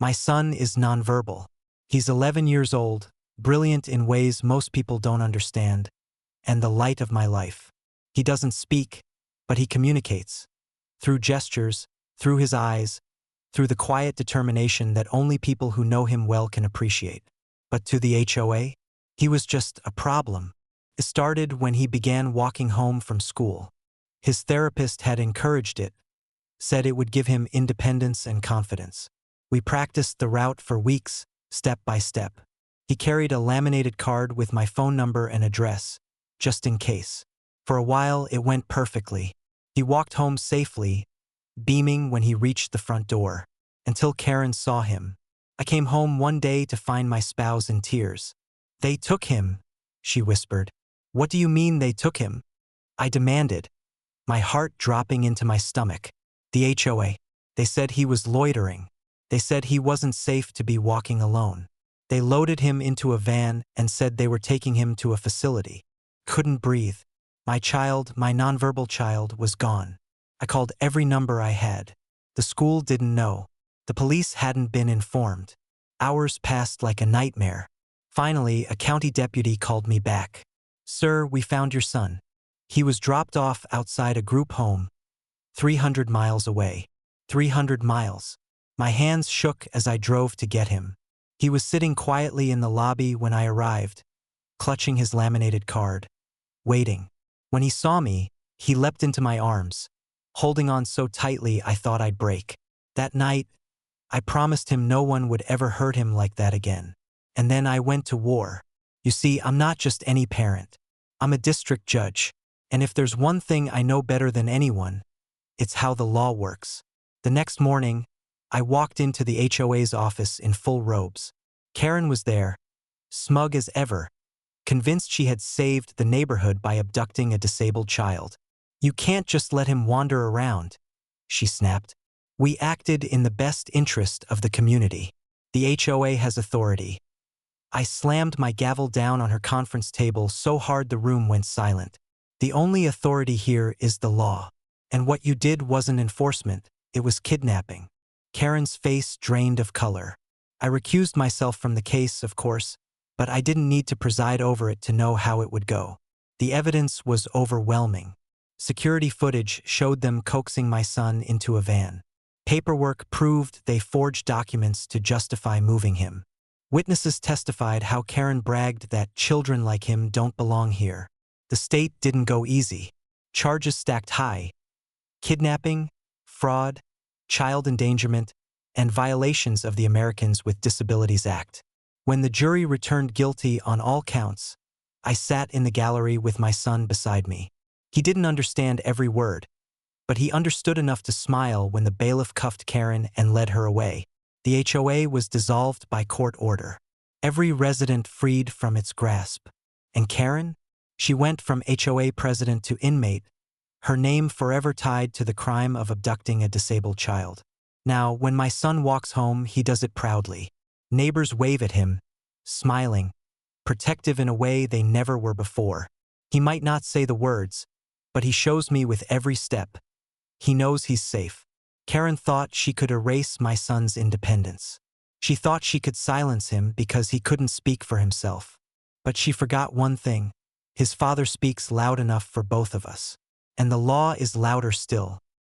My son is nonverbal. He's 11 years old, brilliant in ways most people don't understand, and the light of my life. He doesn't speak, but he communicates. Through gestures, through his eyes, through the quiet determination that only people who know him well can appreciate. But to the HOA, he was just a problem. It started when he began walking home from school. His therapist had encouraged it, said it would give him independence and confidence. We practiced the route for weeks, step by step. He carried a laminated card with my phone number and address, just in case. For a while, it went perfectly. He walked home safely, beaming when he reached the front door, until Karen saw him. I came home one day to find my spouse in tears. "They took him," she whispered. "What do you mean they took him?" I demanded, my heart dropping into my stomach. "The HOA. They said he was loitering. They said he wasn't safe to be walking alone. They loaded him into a van and said they were taking him to a facility." Couldn't breathe. My child, my nonverbal child, was gone. I called every number I had. The school didn't know. The police hadn't been informed. Hours passed like a nightmare. Finally, a county deputy called me back. "Sir, we found your son. He was dropped off outside a group home, 300 miles away." 300 miles. My hands shook as I drove to get him. He was sitting quietly in the lobby when I arrived, clutching his laminated card, waiting. When he saw me, he leapt into my arms, holding on so tightly I thought I'd break. That night, I promised him no one would ever hurt him like that again. And then I went to war. You see, I'm not just any parent. I'm a district judge. And if there's one thing I know better than anyone, it's how the law works. The next morning, I walked into the HOA's office in full robes. Karen was there, smug as ever, convinced she had saved the neighborhood by abducting a disabled child. "You can't just let him wander around," she snapped. "We acted in the best interest of the community. The HOA has authority." I slammed my gavel down on her conference table so hard the room went silent. "The only authority here is the law. And what you did wasn't enforcement, it was kidnapping." Karen's face drained of color. I recused myself from the case, of course, but I didn't need to preside over it to know how it would go. The evidence was overwhelming. Security footage showed them coaxing my son into a van. Paperwork proved they forged documents to justify moving him. Witnesses testified how Karen bragged that children like him don't belong here. The state didn't go easy. Charges stacked high: kidnapping, fraud, child endangerment, and violations of the Americans with Disabilities Act. When the jury returned guilty on all counts, I sat in the gallery with my son beside me. He didn't understand every word, but he understood enough to smile when the bailiff cuffed Karen and led her away. The HOA was dissolved by court order. Every resident freed from its grasp. And Karen? She went from HOA president to inmate, her name forever tied to the crime of abducting a disabled child. Now, when my son walks home, he does it proudly. Neighbors wave at him, smiling, protective in a way they never were before. He might not say the words, but he shows me with every step. He knows he's safe. Karen thought she could erase my son's independence. She thought she could silence him because he couldn't speak for himself. But she forgot one thing: his father speaks loud enough for both of us. And the law is louder still.